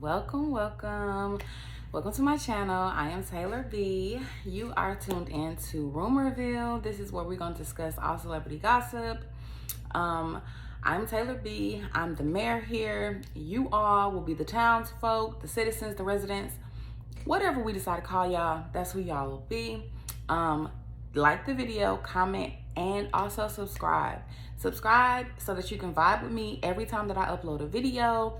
Welcome to my channel. I am Taylor B. You are tuned in to Rumorville. This is where we're going to discuss all celebrity gossip. I'm Taylor B. I'm the mayor here. You all will be the townsfolk, the citizens, the residents, whatever we decide to call y'all, that's who y'all will be. Like the video, comment, and also subscribe so that you can vibe with me every time that I upload a video.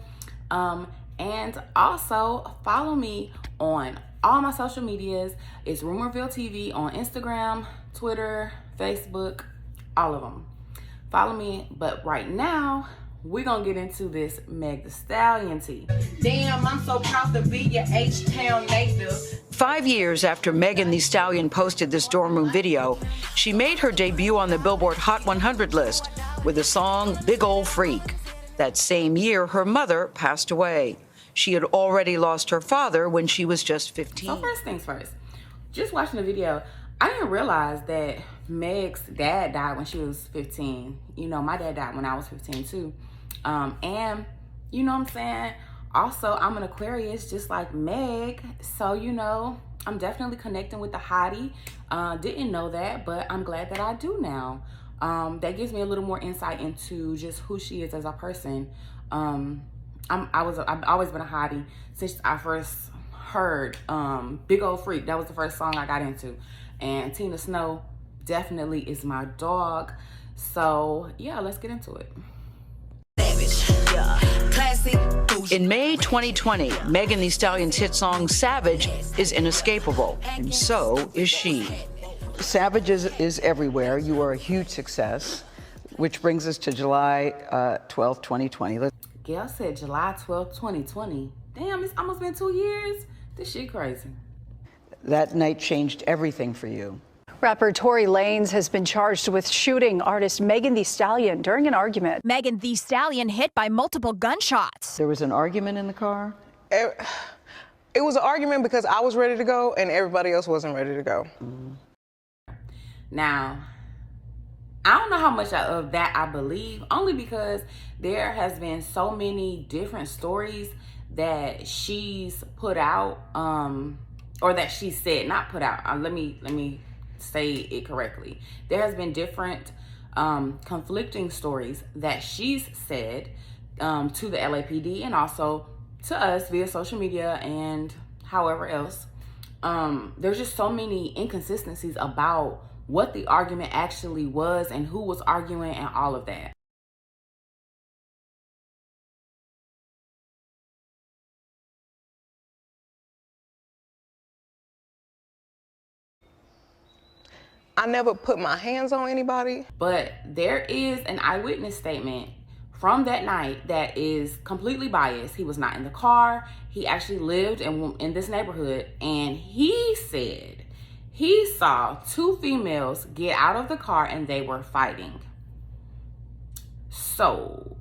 And also follow me on all my social medias. It's Rumorville TV on Instagram, Twitter, Facebook, all of them. Follow me. But right now, we're gonna get into this Meg Thee Stallion tea. Damn, I'm so proud to be your H-Town native. 5 years after Megan Thee Stallion posted this dorm room video, she made her debut on the Billboard Hot 100 list with the song Big Ol' Freak. That same year, her mother passed away. She had already lost her father when she was just 15. So first things first, just watching the video, I didn't realize that Meg's dad died when she was 15. You know, my dad died when I was 15 too. And you know what I'm saying? Also, I'm an Aquarius just like Meg. So, you know, I'm definitely connecting with the hottie. Didn't know that, but I'm glad that I do now. That gives me a little more insight into just who she is as a person. I've always been a hottie since I first heard Big Ol' Freak. That was the first song I got into. And Tina Snow definitely is my dog. So yeah, let's get into it. In May 2020, Megan Thee Stallion's hit song Savage is inescapable, and so is she. Savage is everywhere. You are a huge success, which brings us to July 12th, 2020. Gayle said July 12th, 2020. Damn, it's almost been 2 years. This shit crazy. That night changed everything for you. Rapper Tory Lanez has been charged with shooting artist Megan Thee Stallion during an argument. Megan Thee Stallion hit by multiple gunshots. There was an argument in the car? It was an argument because I was ready to go and everybody else wasn't ready to go. Now, I don't know how much of that I believe, only because there has been so many different stories that she's put out, or that she said, not put out. Let me say it correctly. There has been different conflicting stories that she's said to the LAPD and also to us via social media and however else. There's just so many inconsistencies about what the argument actually was and who was arguing and all of that. I never put my hands on anybody. But there is an eyewitness statement from that night that is completely biased. He was not in the car. He actually lived in this neighborhood, and he said he saw two females get out of the car and they were fighting. So,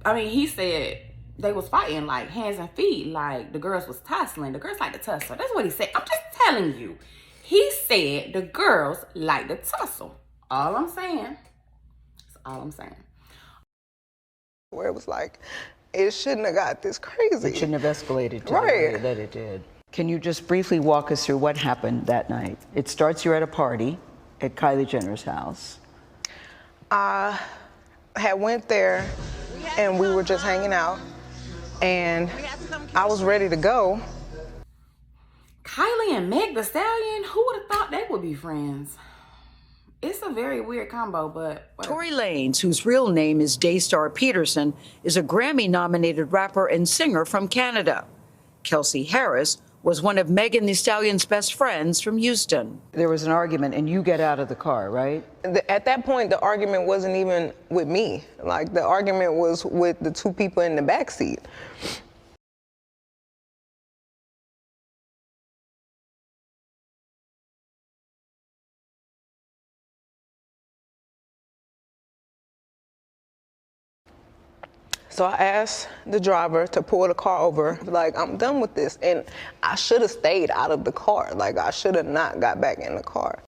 I mean, he said they was fighting like hands and feet, like the girls was tussling. The girls like to tussle. That's what he said. I'm just telling you. He said the girls like to tussle. All I'm saying. That's all I'm saying. Where it was like, it shouldn't have got this crazy. It shouldn't have escalated to the Right. way that it did. Can you just briefly walk us through what happened that night? It starts, you're at a party at Kylie Jenner's house. I had went there and we were just hanging out and I was ready to go. Kylie and Meg Thee Stallion, who would have thought they would be friends? It's a very weird combo, but whatever. Tory Lanez, whose real name is Daystar Peterson, is a Grammy-nominated rapper and singer from Canada. Kelsey Harris was one of Megan Thee Stallion's best friends from Houston. There was an argument and you get out of the car, right? At that point, the argument wasn't even with me. Like, the argument was with the two people in the backseat. So I asked the driver to pull the car over, like, I'm done with this. And I should have stayed out of the car. Like, I should have not got back in the car.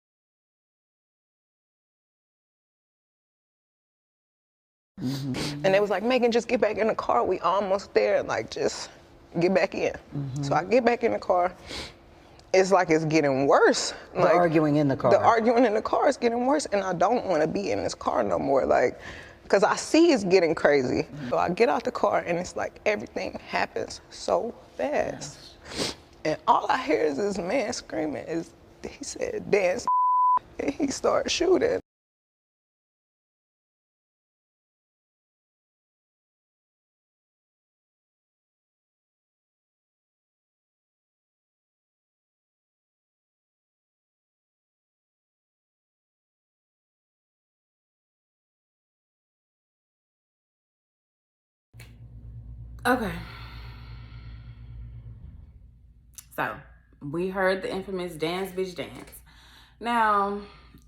And they was like, Megan, just get back in the car. We almost there. Like, just get back in. So I get back in the car. It's like it's getting worse. The arguing in the car. The arguing in the car is getting worse, and I don't want to be in this car no more. Like, because I see it's getting crazy. So I get out the car, and it's like everything happens so fast. And all I hear is this man screaming. He said, dance, and he started shooting. Okay. So, we heard the infamous dance, bitch, dance. Now,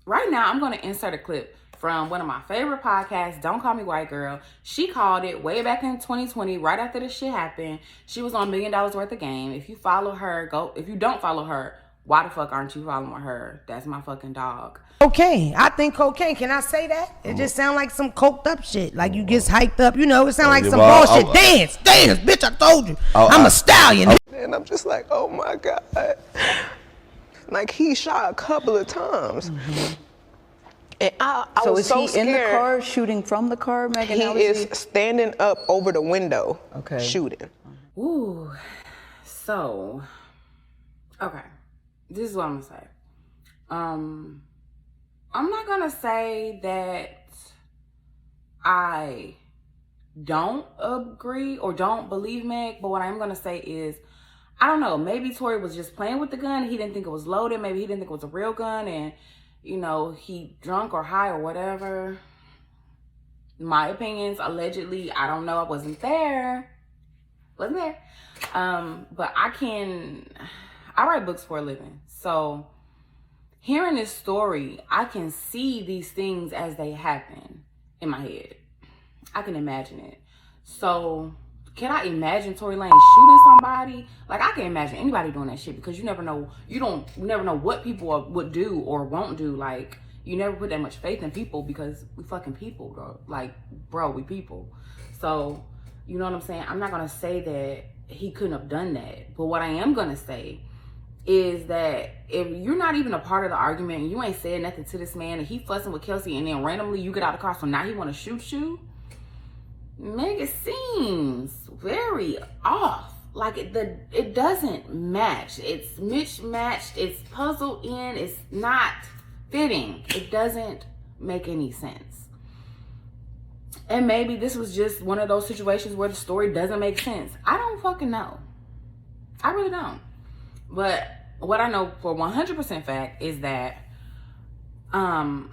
right now, I'm going to insert a clip from one of my favorite podcasts, Don't Call Me White Girl. She called it way back in 2020, right after this shit happened. She was on $1 Million Worth of Game. If you follow her, go. If you don't follow her, why the fuck aren't you following her? That's my fucking dog. Cocaine. I think cocaine. Can I say that? It just sound like some coked up shit. Like you get hyped up. You know, it sound like some bullshit. Dance, bitch, I told you. I'm a stallion. And I'm just like, oh my God. Like, he shot a couple of times. And I was so scared. In the car shooting from the car, Megan? He is standing up over the window shooting. Ooh. So, okay. This is what I'm gonna say. I'm not gonna say that I don't agree or don't believe Meg, but what I am gonna say is, I don't know, maybe Tory was just playing with the gun. He didn't think it was loaded. Maybe he didn't think it was a real gun, and, you know, he drunk or high or whatever. My opinions, allegedly, I don't know. I wasn't there. But I write books for a living. So hearing this story, I can see these things as they happen in my head. I can imagine it. So can I imagine Tory Lanez shooting somebody? Like, I can imagine anybody doing that shit, because you never know. You never know what people would do or won't do. Like, you never put that much faith in people, because we fucking people, bro. Like, bro, we people. So, you know what I'm saying? I'm not gonna say that he couldn't have done that. But what I am gonna say is that if you're not even a part of the argument and you ain't saying nothing to this man and he fussing with Kelsey, and then randomly you get out of the car, so now he want to shoot you, Meg, it seems very off. Like, it doesn't match. It's mismatched. It's puzzled in. It's not fitting. It doesn't make any sense. And maybe this was just one of those situations where the story doesn't make sense. I don't fucking know. I really don't. But what I know for 100% fact is that I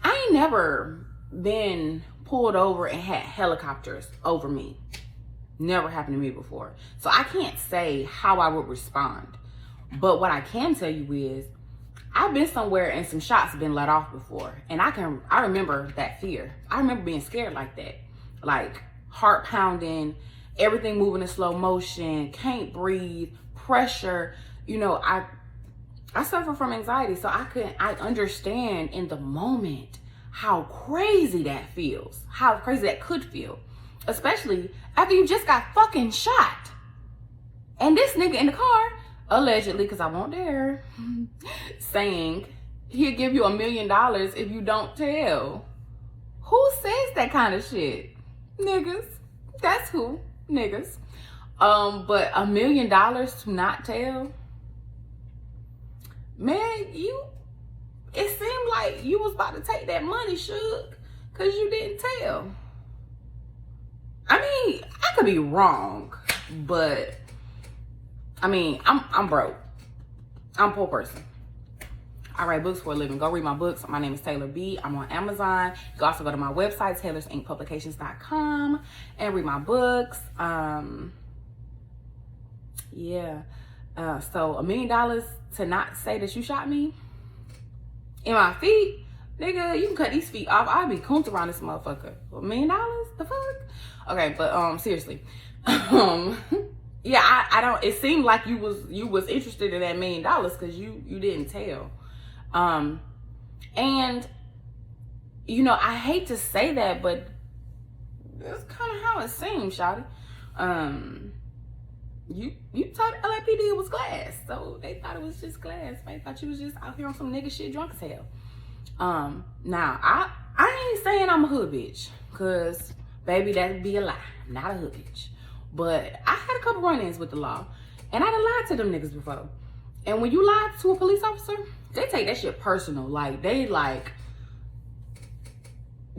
ain't never been pulled over and had helicopters over me. Never happened to me before. So I can't say how I would respond. But what I can tell you is, I've been somewhere and some shots have been let off before. And I remember that fear. I remember being scared like that. Like, heart pounding, everything moving in slow motion, can't breathe, pressure. You know, I suffer from anxiety, so I understand in the moment how crazy that feels, how crazy that could feel, especially after you just got fucking shot. And this nigga in the car, allegedly, because I won't dare, saying he'll give you $1 million if you don't tell. Who says that kind of shit? Niggas. That's who. Niggas. But $1 million to not tell? Man, it seemed like you was about to take that money, Suge, because you didn't tell. I mean, I could be wrong, but I mean, I'm broke. I'm a poor person. I write books for a living. Go read my books. My name is Taylor B. I'm on Amazon. You can also go to my website, taylorsinkpublications.com, and read my books. Yeah. So $1 million to not say that you shot me in my feet, nigga, you can cut these feet off. I'd be cooned around this motherfucker. $1 million? The fuck? Okay, but seriously. Yeah, I don't, it seemed like you was interested in that $1 million because you didn't tell. And you know, I hate to say that, but That's kind of how it seems, shawty. You told LAPD it was glass, so they thought it was just glass. They thought you was just out here on some nigga shit, drunk as hell. Now I ain't saying I'm a hood bitch, cause baby, that'd be a lie. I'm not a hood bitch, but I had a couple run-ins with the law, and I done lied to them niggas before. And when you lie to a police officer, they take that shit personal. Like they take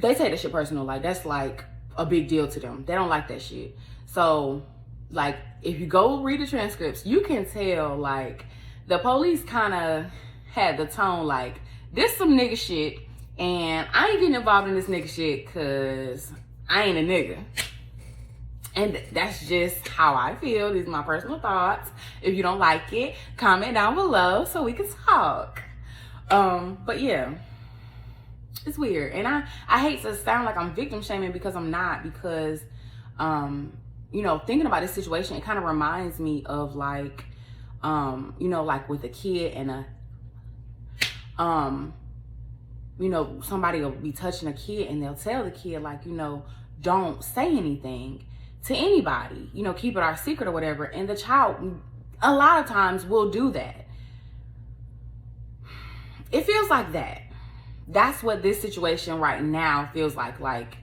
that shit personal. Like that's like a big deal to them. They don't like that shit. So like if you go read the transcripts, you can tell like the police kind of had the tone like, this some nigga shit, and I ain't getting involved in this nigga shit cause I ain't a nigga. And that's just how I feel. These are my personal thoughts. If you don't like it, comment down below so we can talk. But yeah, it's weird. And I hate to sound like I'm victim shaming because I'm not, because, you know, thinking about this situation, it kind of reminds me of like, you know, like with a kid and you know, somebody will be touching a kid and they'll tell the kid like, you know, don't say anything to anybody, you know, keep it our secret or whatever. And the child a lot of times will do that. It feels like that. That's what this situation right now feels like. Like,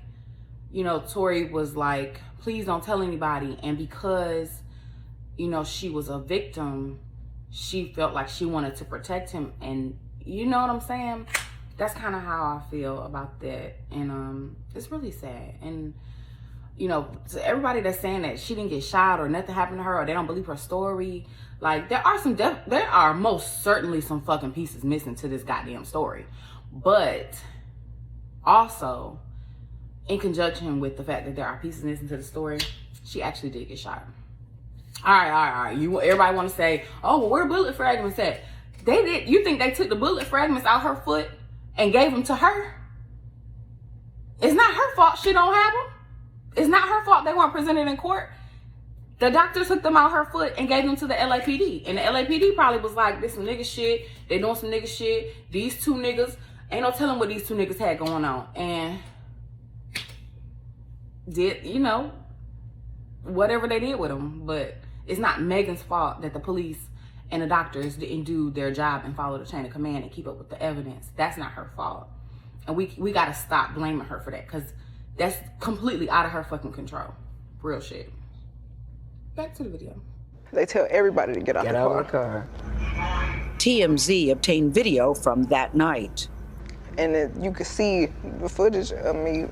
you know, Tory was like, please don't tell anybody. And because, you know, she was a victim, she felt like she wanted to protect him. And you know what I'm saying? That's kind of how I feel about that. And it's really sad. And you know, to everybody that's saying that she didn't get shot or nothing happened to her or they don't believe her story, like there are most certainly some fucking pieces missing to this goddamn story. But also, in conjunction with the fact that there are pieces missing to the story, she actually did get shot. All right. Everybody want to say, oh, well, where bullet fragments at? They did. You think they took the bullet fragments out her foot and gave them to her? It's not her fault she don't have them. It's not her fault they weren't presented in court. The doctor took them out her foot and gave them to the LAPD. And the LAPD probably was like, this some nigga shit. They doing some nigga shit. These two niggas, ain't no telling what these two niggas had going on. And did, you know, whatever they did with them. But it's not Megan's fault that the police and the doctors didn't do their job and follow the chain of command and keep up with the evidence. That's not her fault. And we got to stop blaming her for that, because that's completely out of her fucking control. Real shit. Back to the video. They tell everybody to get out the car. TMZ obtained video from that night. And you could see the footage of me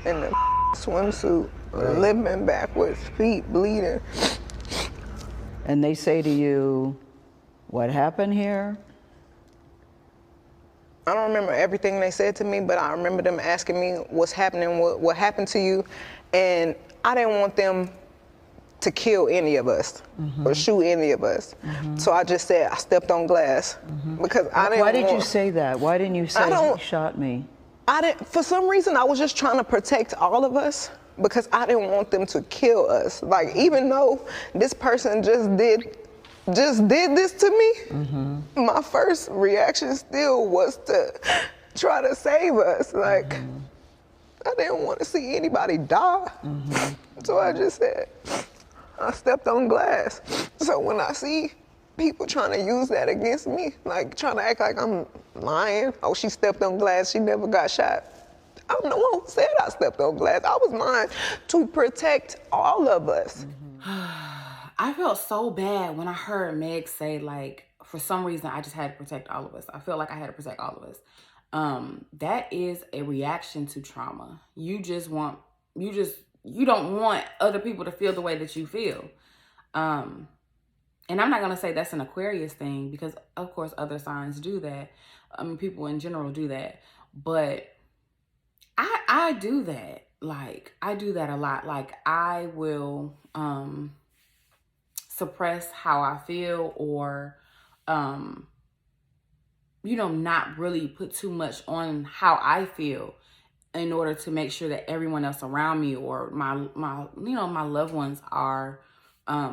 in the swimsuit, limping backwards, feet bleeding. And they say to you, what happened here? I don't remember everything they said to me, but I remember them asking me what's happening, what happened to you. And I didn't want them to kill any of us or shoot any of us. So I just said I stepped on glass because I didn't. Why did you say that? Why didn't you say he shot me? I didn't. For some reason, I was just trying to protect all of us because I didn't want them to kill us. Like, even though this person just did this to me, my first reaction still was to try to save us. Like, I didn't want to see anybody die. So I just said, I stepped on glass. So when I see people trying to use that against me, like trying to act like I'm lying, oh, she stepped on glass, she never got shot. I'm the one who said I stepped on glass. I was lying to protect all of us. I felt so bad when I heard Meg say, like, for some reason, I just had to protect all of us. I feel like I had to protect all of us. That is a reaction to trauma. You don't want other people to feel the way that you feel. And I'm not going to say that's an Aquarius thing, because of course other signs do that. I mean, people in general do that. But I do that. Like, I do that a lot. Like, I will suppress how I feel, or you know, not really put too much on how I feel in order to make sure that everyone else around me or my you know, my loved ones are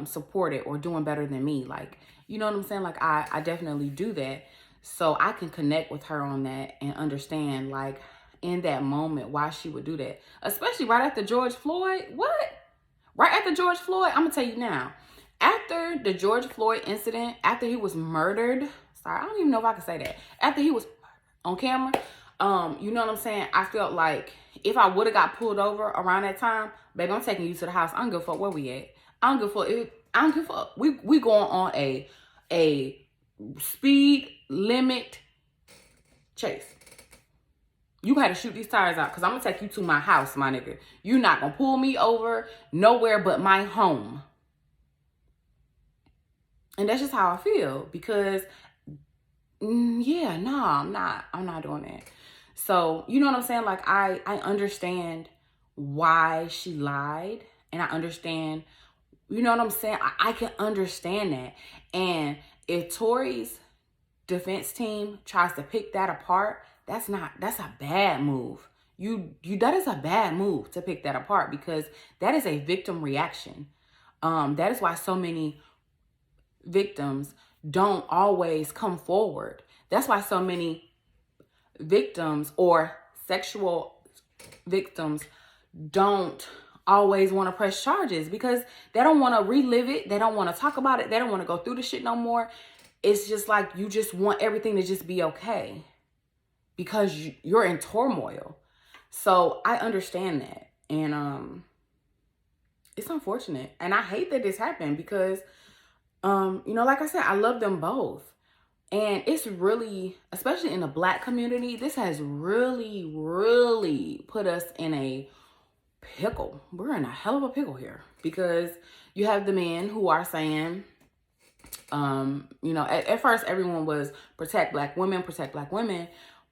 supported or doing better than me. Like, you know what I'm saying? Like, I definitely do that, so I can connect with her on that and understand, like, in that moment why she would do that. Especially right after George Floyd. What? Right after George Floyd? I'm going to tell you now. After the George Floyd incident, after he was murdered, sorry, I don't even know if I can say that. After he was on camera, you know what I'm saying? I felt like if I would have got pulled over around that time, baby, I'm taking you to the house. I don't give a fuck where we at. I don't give a fuck. I don't give a fuck. We going on a speed limit chase. You got to shoot these tires out because I'm going to take you to my house, my nigga. You're not going to pull me over nowhere but my home. And that's just how I feel because, yeah, no, I'm not doing that. So, you know what I'm saying? Like, I understand why she lied. And I understand, you know what I'm saying? I can understand that. And if Tory's defense team tries to pick that apart, that's a bad move. That is a bad move to pick that apart because that is a victim reaction. That is why so many victims don't always come forward. That's why so many victims or sexual victims don't always want to press charges because they don't want to relive it. They don't want to talk about it. They don't want to go through the shit no more. It's just like you just want everything to just be okay because you're in turmoil. So I understand that. And it's unfortunate. And I hate that this happened because you know, like I said, I love them both. And it's really, especially in the Black community, this has really, really put us in a pickle. We're in a hell of a pickle here because you have the men who are saying, you know, at first everyone was protect Black women,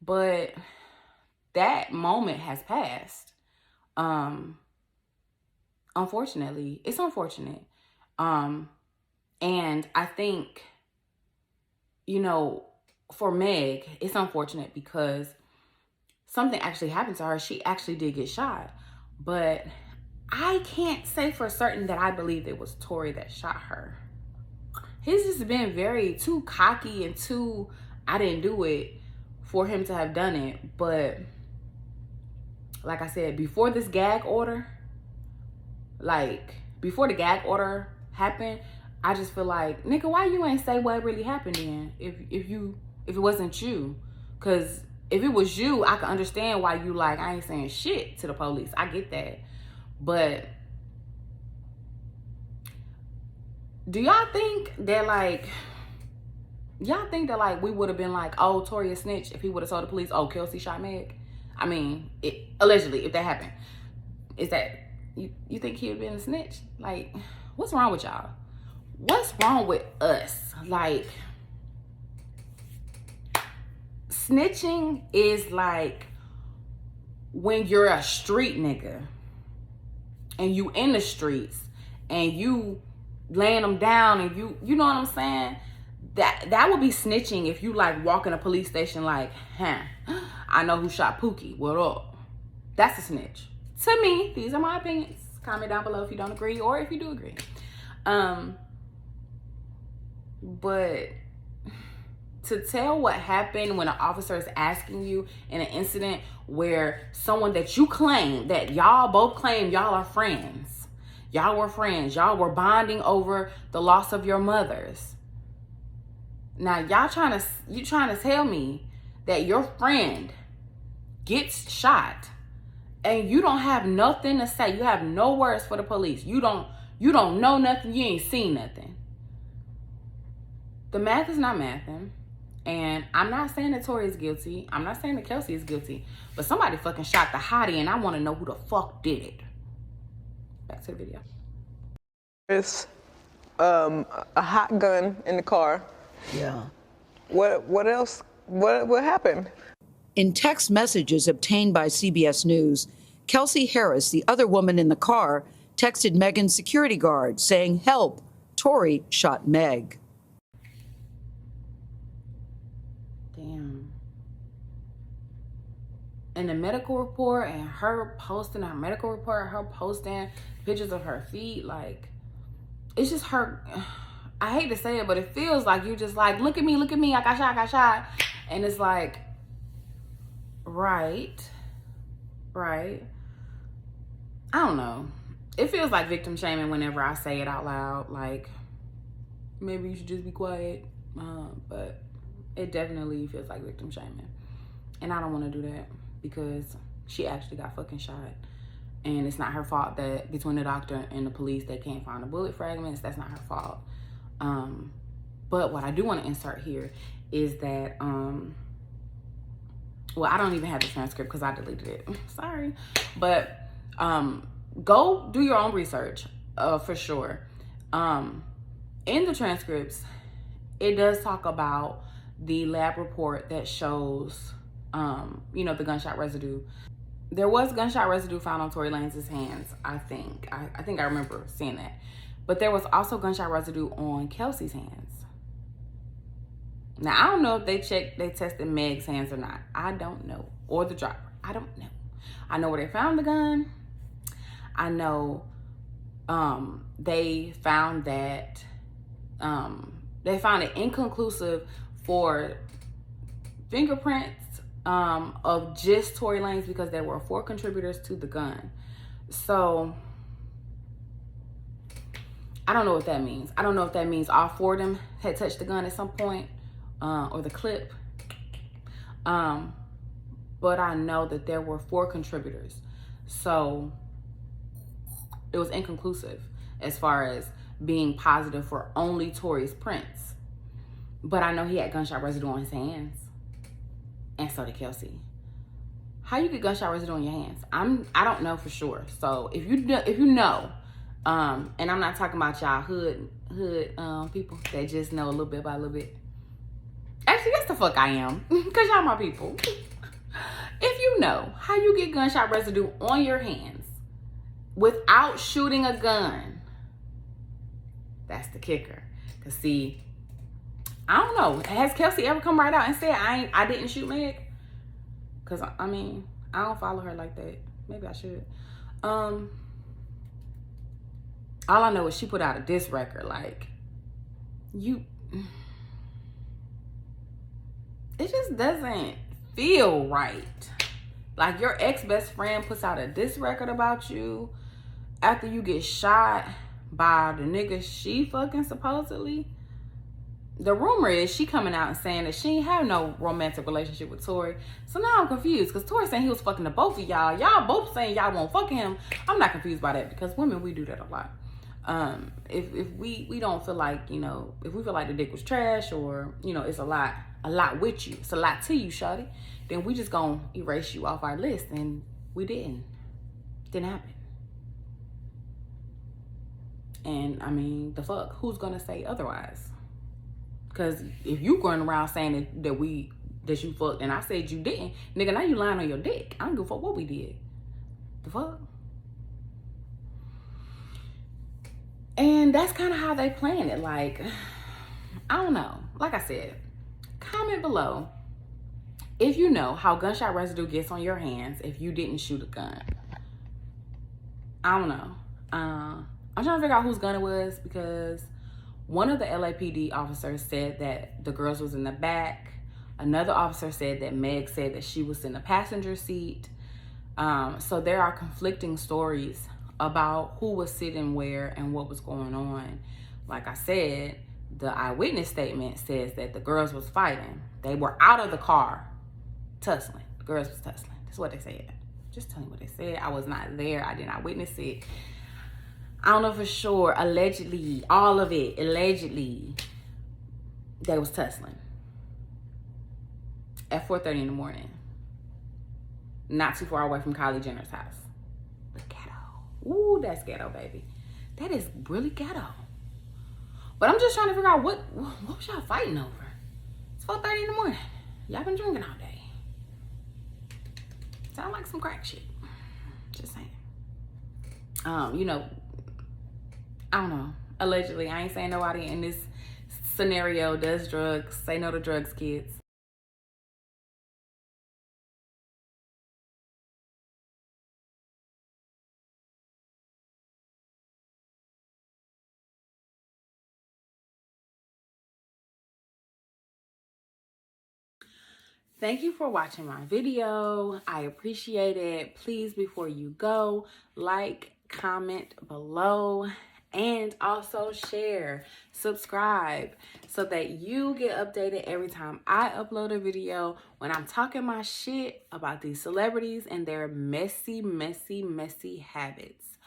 but that moment has passed. Unfortunately, it's unfortunate. And I think, you know, for Meg, it's unfortunate because something actually happened to her. She actually did get shot. But I can't say for certain that I believe it was Tory that shot her. He's just been too cocky and too, I didn't do it for him to have done it. But like I said, before this gag order, before the gag order happened, I just feel like, nigga, why you ain't say what really happened then? If it wasn't you, because if it was you, I could understand why you like, I ain't saying shit to the police. I get that, but do y'all think that we would have been like, oh, Tory a snitch if he would have told the police, oh, Kelsey shot Meg? I mean, allegedly, if that happened, is that you think he would have been a snitch? Like, what's wrong with y'all? What's wrong with us? Like, snitching is like when you're a street nigga and you in the streets and you laying them down and you know what I'm saying? That would be snitching if you like walk in a police station like, I know who shot Pookie. What up? That's a snitch. To me, these are my opinions. Comment down below if you don't agree or if you do agree. But to tell what happened when an officer is asking you in an incident where someone that you claim, that y'all both claim y'all are friends, y'all were friends, y'all were bonding over the loss of your mothers. Now you trying to tell me that your friend gets shot and you don't have nothing to say. You have no words for the police. You don't know nothing. You ain't seen nothing. The math is not mathing. And I'm not saying that Tory is guilty. I'm not saying that Kelsey is guilty. But somebody fucking shot the hottie and I want to know who the fuck did it. Back to the video. There's a hot gun in the car. Yeah. What else? What happened? In text messages obtained by CBS News, Kelsey Harris, the other woman in the car, texted Megan's security guard saying, "Help, Tory shot Meg." Damn. And the medical report and her posting her medical report, her posting pictures of her feet, like, it's just her. I hate to say it, but it feels like you just like, look at me, I got shot. And it's like, right, right? I don't know. It feels like victim shaming whenever I say it out loud. Like, maybe you should just be quiet. But it definitely feels like victim shaming. And I don't want to do that because she actually got fucking shot. And it's not her fault that between the doctor and the police, they can't find the bullet fragments. That's not her fault. But what I do want to insert here is that, well, I don't even have the transcript because I deleted it. Sorry. But go do your own research for sure. In the transcripts, it does talk about the lab report that shows, you know, the gunshot residue. There was gunshot residue found on Tory Lanez's hands, I think. I think I remember seeing that. But there was also gunshot residue on Kelsey's hands. Now, I don't know if they tested Meg's hands or not. I don't know. Or the driver. I don't know. I know where they found the gun. I know they found that, they found it inconclusive for fingerprints of just Tory Lanez because there were 4 contributors to the gun. So I don't know what that means. I don't know if that means all 4 of them had touched the gun at some point, or the clip. But I know that there were 4 contributors. So it was inconclusive as far as being positive for only Tory's prints. But I know he had gunshot residue on his hands. And so did Kelsey. How you get gunshot residue on your hands? I don't know for sure. So if you know, and I'm not talking about y'all hood people that just know a little bit by a little bit. Actually, that's the fuck I am, cause y'all my people. If you know how you get gunshot residue on your hands without shooting a gun, that's the kicker. Cause see, I don't know. Has Kelsey ever come right out and said I didn't shoot Meg? Cause I mean, I don't follow her like that. Maybe I should. All I know is she put out a diss record. Like, it just doesn't feel right. Like, your ex-best friend puts out a diss record about you after you get shot by the nigga she fucking supposedly. The rumor is she coming out and saying that she ain't have no romantic relationship with Tory. So now I'm confused because Tory saying he was fucking the both of y'all. Y'all both saying y'all won't fuck him. I'm not confused by that because women, we do that a lot. If we don't feel like, you know, if we feel like the dick was trash or, you know, it's a lot with you, it's a lot to you, shawty, then we just gonna erase you off our list, and we didn't happen. And I mean, the fuck, who's gonna say otherwise? Because if you going around saying that you fucked and I said you didn't, nigga, now you lying on your dick. I don't give a fuck what we did. The fuck? And that's kind of how they plan it. Like, I don't know. Like I said, comment below if you know how gunshot residue gets on your hands if you didn't shoot a gun. I don't know. I'm trying to figure out whose gun it was because one of the LAPD officers said that the girls was in the back. Another officer said that Meg said that she was in the passenger seat. So there are conflicting stories about who was sitting where and what was going on. Like I said, the eyewitness statement says that the girls was fighting. They were out of the car tussling. The girls was tussling. That's what they said. Just tell me what they said. I was not there. I did not witness it. I don't know for sure. Allegedly, all of it, allegedly, they was tussling at 4:30 in the morning. Not too far away from Kylie Jenner's house. The ghetto. Ooh, that's ghetto, baby. That is really ghetto. But I'm just trying to figure out what was y'all fighting over? It's 4:30 in the morning. Y'all been drinking all day. Sound like some crack shit. Just saying. You know, I don't know. Allegedly, I ain't saying nobody in this scenario does drugs. Say no to drugs, kids. Thank you for watching my video. I appreciate it. Please, before you go, like, comment below, and also share, subscribe, so that you get updated every time I upload a video when I'm talking my shit about these celebrities and their messy, messy, messy habits.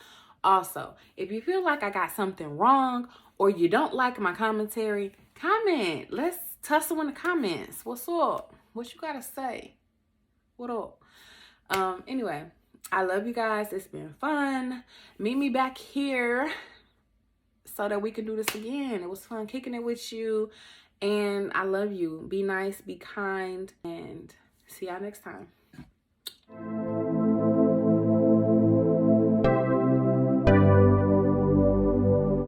Also, if you feel like I got something wrong or you don't like my commentary, comment. Let's tussle in the comments. What's up? What you gotta say? What up? Anyway, I love you guys. It's been fun. Meet me back here so that we can do this again. It was fun kicking it with you, and I love you. Be nice, be kind, and see y'all next time.